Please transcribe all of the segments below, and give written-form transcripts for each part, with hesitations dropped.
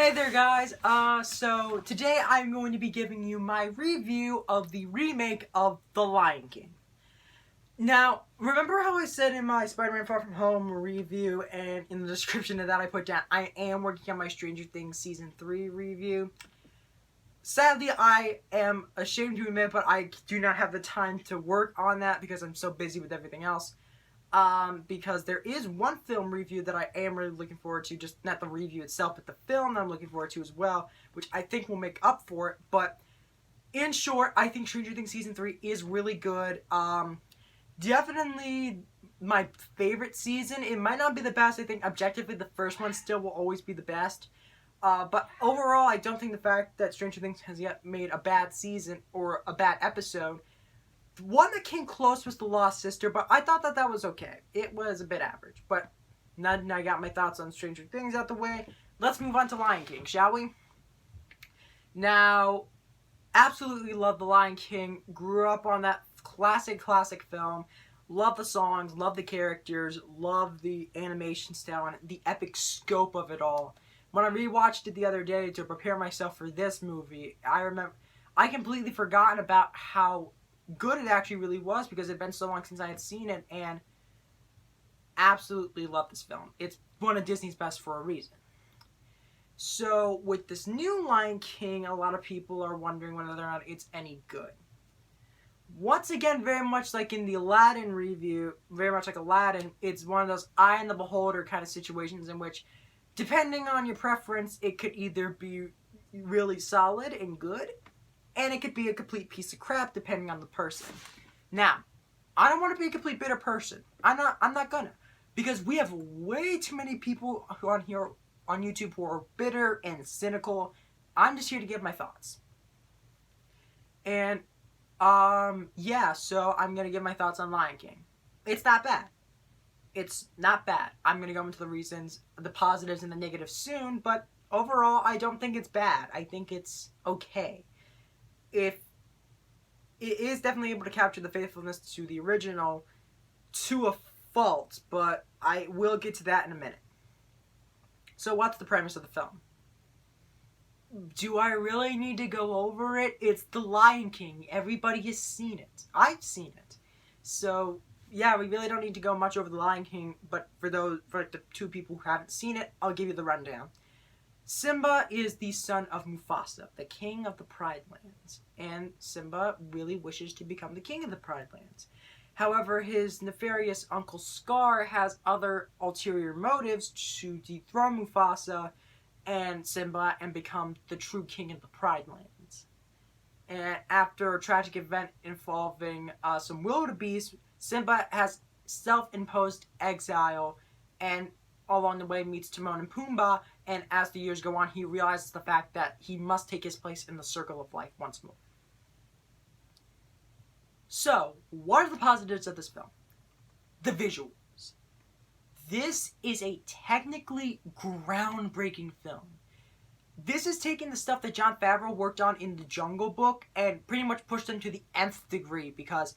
Hey there guys, so today I'm going to be giving you my review of the remake of The Lion King. Now, remember how I said in my Spider-Man Far From Home review and in the description of that I put down, I am working on my Stranger Things Season 3 review. Sadly, I am ashamed to admit, but I do not have the time to work on that because I'm so busy with everything else. Because there is one film review that I am really looking forward to, just not the review itself, but the film that I'm looking forward to as well, which I think will make up for it. But in short, I think Stranger Things Season 3 is really good. Definitely my favorite season. It might not be the best. I think objectively the first one still will always be the best. But overall, I don't think the fact that Stranger Things has yet made a bad season or a bad episode. One that came close was The Lost Sister, but I thought that was okay. It was a bit average. But now that I got my thoughts on Stranger Things out the way, let's move on to Lion King, shall we? Now, absolutely love The Lion King. Grew up on that classic film. Love the songs, love the characters, love the animation style and the epic scope of it all. When I rewatched it the other day to prepare myself for this movie, I completely forgotten about how good it actually really was because it had been so long since I had seen it, and absolutely love this film. It's one of Disney's best for a reason. So with this new Lion King, a lot of people are wondering whether or not it's any good. Once again, very much like in the Aladdin review, very much like Aladdin, it's one of those eye in the beholder kind of situations in which, depending on your preference, it could either be really solid and good, and it could be a complete piece of crap depending on the person. Now, I don't want to be a complete bitter person. I'm not gonna. Because we have way too many people who on here on YouTube who are bitter and cynical. I'm just here to give my thoughts. And, yeah, so I'm gonna give my thoughts on Lion King. It's not bad. It's not bad. I'm gonna go into the reasons, the positives and the negatives soon, but overall, I don't think it's bad. I think it's okay. If it is definitely able to capture the faithfulness to the original to a fault, but I will get to that in a minute. So what's the premise of the film? Do I really need to go over it? It's The Lion King. Everybody has seen it. I've seen it. So yeah, we really don't need to go much over The Lion King, but for the two people who haven't seen it, I'll give you the rundown. Simba is the son of Mufasa, the king of the Pride Lands, and Simba really wishes to become the king of the Pride Lands. However, his nefarious Uncle Scar has other ulterior motives to dethrone Mufasa and Simba and become the true king of the Pride Lands. And after a tragic event involving some wildebeest, Simba has self-imposed exile and along the way meets Timon and Pumbaa, and as the years go on, he realizes the fact that he must take his place in the circle of life once more. So, what are the positives of this film? The visuals. This is a technically groundbreaking film. This is taking the stuff that Jon Favreau worked on in The Jungle Book and pretty much pushed them to the nth degree, because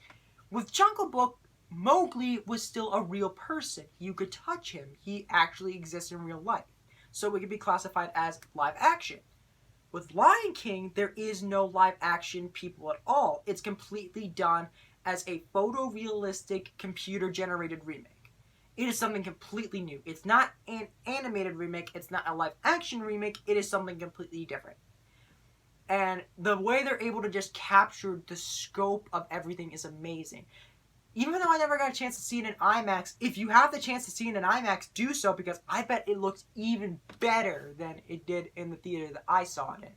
with Jungle Book, Mowgli was still a real person. You could touch him. He actually exists in real life. So it could be classified as live action. With Lion King, there is no live action people at all. It's completely done as a photorealistic computer-generated remake. It is something completely new. It's not an animated remake. It's not a live action remake. It is something completely different. And the way they're able to just capture the scope of everything is amazing. Even though I never got a chance to see it in IMAX, if you have the chance to see it in IMAX, do so, because I bet it looks even better than it did in the theater that I saw it in.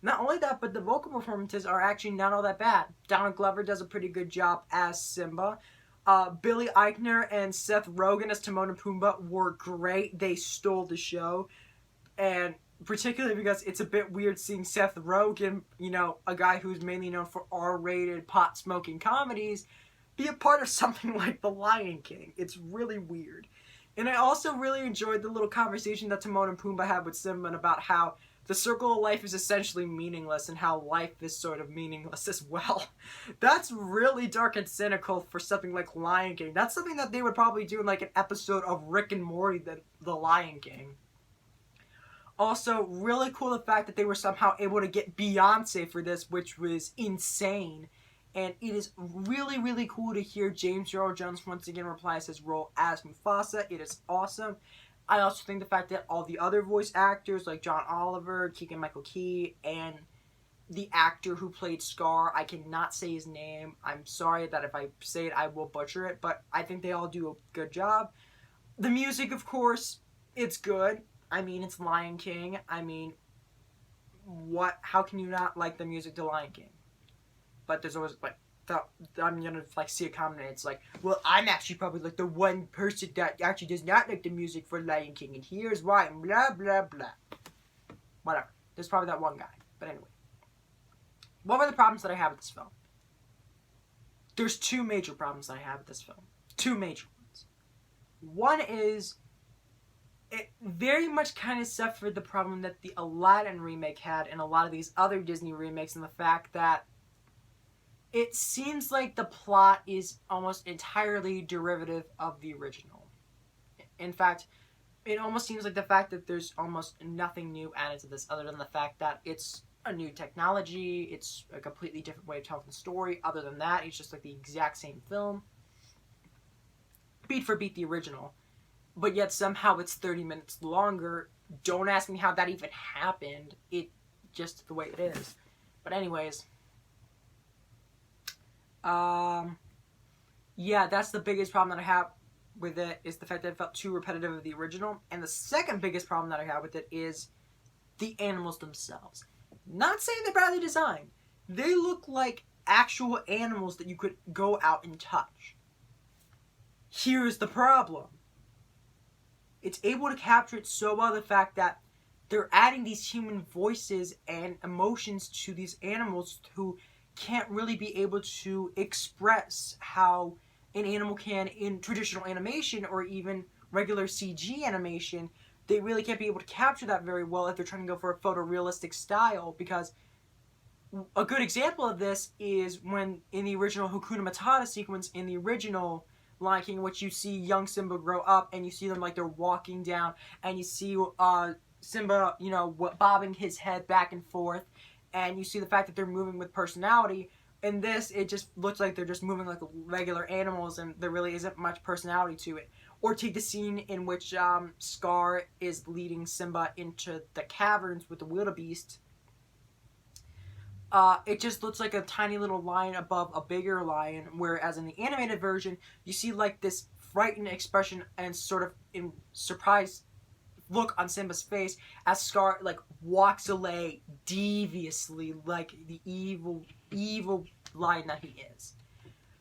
Not only that, but the vocal performances are actually not all that bad. Donald Glover does a pretty good job as Simba. Billy Eichner and Seth Rogen as Timon and Pumbaa were great. They stole the show. And particularly because it's a bit weird seeing Seth Rogen, you know, a guy who's mainly known for R-rated pot-smoking comedies, be a part of something like The Lion King. It's really weird. And I also really enjoyed the little conversation that Timon and Pumbaa had with Simba about how the circle of life is essentially meaningless and how life is sort of meaningless as well. That's really dark and cynical for something like Lion King. That's something that they would probably do in like an episode of Rick and Morty than The Lion King. Also, really cool the fact that they were somehow able to get Beyoncé for this, which was insane. And it is really, really cool to hear James Earl Jones once again reprise his role as Mufasa. It is awesome. I also think the fact that all the other voice actors, like John Oliver, Keegan-Michael Key, and the actor who played Scar, I cannot say his name. I'm sorry that if I say it, I will butcher it, but I think they all do a good job. The music, of course, it's good. I mean, it's Lion King. I mean, how can you not like the music to Lion King? But there's always, like, I'm gonna, like, see a comment and it's like, well, I'm actually probably, like, the one person that actually does not like the music for Lion King, and here's why, and blah, blah, blah. Whatever. There's probably that one guy. But anyway. What were the problems that I have with this film? There's two major problems that I have with this film. Two major ones. One is, it very much kind of suffered the problem that the Aladdin remake had and a lot of these other Disney remakes, and the fact that it seems like the plot is almost entirely derivative of the original. In fact, it almost seems like the fact that there's almost nothing new added to this other than the fact that it's a new technology, it's a completely different way of telling the story. Other than that, it's just like the exact same film. Beat for beat the original. But yet somehow it's 30 minutes longer. Don't ask me how that even happened. It just the way it is. But anyways, yeah, that's the biggest problem that I have with it, is the fact that it felt too repetitive of the original. And the second biggest problem that I have with it is the animals themselves. Not saying they're badly designed. They look like actual animals that you could go out and touch. Here's the problem. It's able to capture it so well, the fact that they're adding these human voices and emotions to these animals who can't really be able to express how an animal can in traditional animation or even regular CG animation. They really can't be able to capture that very well if they're trying to go for a photorealistic style, because a good example of this is when in the original Hakuna Matata sequence in the original Lion King, in which you see young Simba grow up and you see them like they're walking down and you see Simba, you know, bobbing his head back and forth, and you see the fact that they're moving with personality. In this, it just looks like they're just moving like regular animals, and there really isn't much personality to it. Or take the scene in which Scar is leading Simba into the caverns with the wildebeest. It just looks like a tiny little lion above a bigger lion, whereas in the animated version, you see like this frightened expression and sort of in surprise look on Simba's face as Scar like walks away deviously like the evil lion that he is.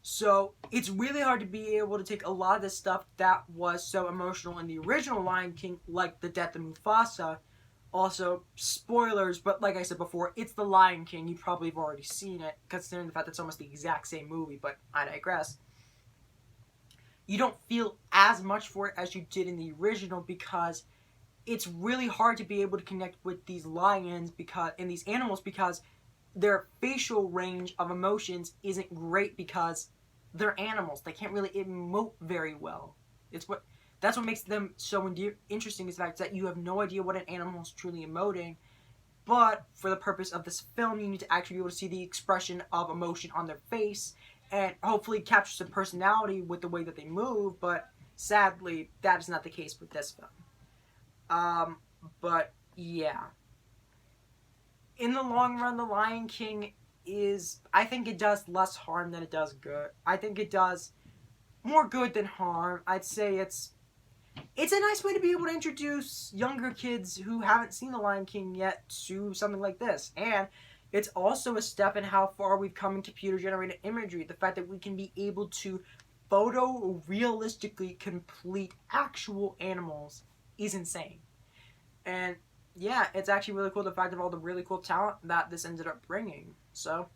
So it's really hard to be able to take a lot of this stuff that was so emotional in the original Lion King, like the death of Mufasa. Also, spoilers, but like I said before, it's the Lion King. You probably have already seen it, considering the fact that it's almost the exact same movie, but I digress. You don't feel as much for it as you did in the original, because it's really hard to be able to connect with these lions and these animals, because their facial range of emotions isn't great, because they're animals. They can't really emote very well. That's what makes them so interesting, is the fact that you have no idea what an animal is truly emoting. But for the purpose of this film, you need to actually be able to see the expression of emotion on their face and hopefully capture some personality with the way that they move. But sadly, that is not the case with this film. But yeah. In the long run, The Lion King I think it does less harm than it does good. I think it does more good than harm. I'd say it's a nice way to be able to introduce younger kids who haven't seen The Lion King yet to something like this. And it's also a step in how far we've come in computer-generated imagery. The fact that we can be able to photorealistically complete actual animals is insane. And yeah, it's actually really cool, the fact of all the really cool talent that this ended up bringing. So,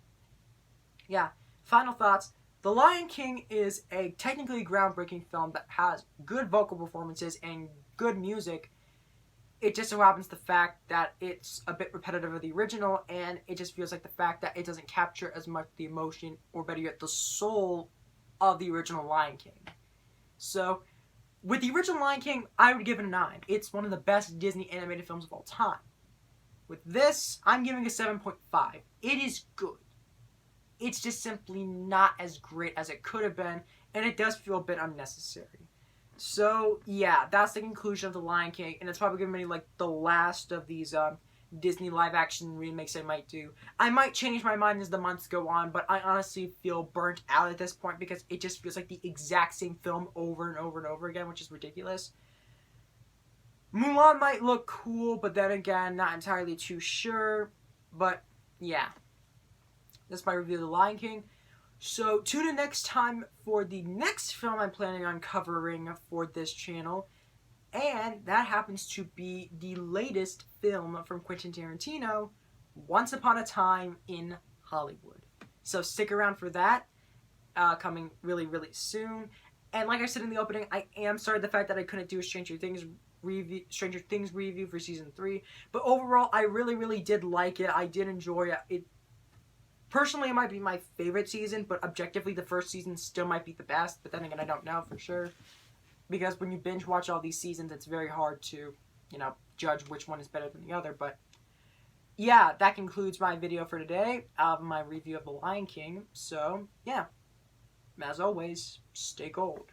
yeah. Final thoughts. The Lion King is a technically groundbreaking film that has good vocal performances and good music. It just so happens the fact that it's a bit repetitive of the original, and it just feels like the fact that it doesn't capture as much the emotion, or better yet, the soul of the original Lion King. So, with the original Lion King, I would give it a 9. It's one of the best Disney animated films of all time. With this, I'm giving a 7.5. It is good. It's just simply not as great as it could have been, and it does feel a bit unnecessary. So, yeah, that's the conclusion of The Lion King, and it's probably going to be like the last of these Disney live-action remakes I might do. I might change my mind as the months go on, but I honestly feel burnt out at this point because it just feels like the exact same film over and over and over again, which is ridiculous. Mulan might look cool, but then again, not entirely too sure. But, yeah. That's my review of The Lion King. So, tune in next time for the next film I'm planning on covering for this channel. And that happens to be the latest film from Quentin Tarantino, Once Upon a Time in Hollywood. So, stick around for that. Coming really, really soon. And like I said in the opening, I am sorry the fact that I couldn't do a Stranger Things review for season 3, but overall I really did like it. I did enjoy it. Personally, it might be my favorite season, but objectively the first season still might be the best, but then again I don't know for sure, because when you binge watch all these seasons it's very hard to, judge which one is better than the other. But yeah, that concludes my video for today of my review of The Lion King. So yeah, as always, stay gold.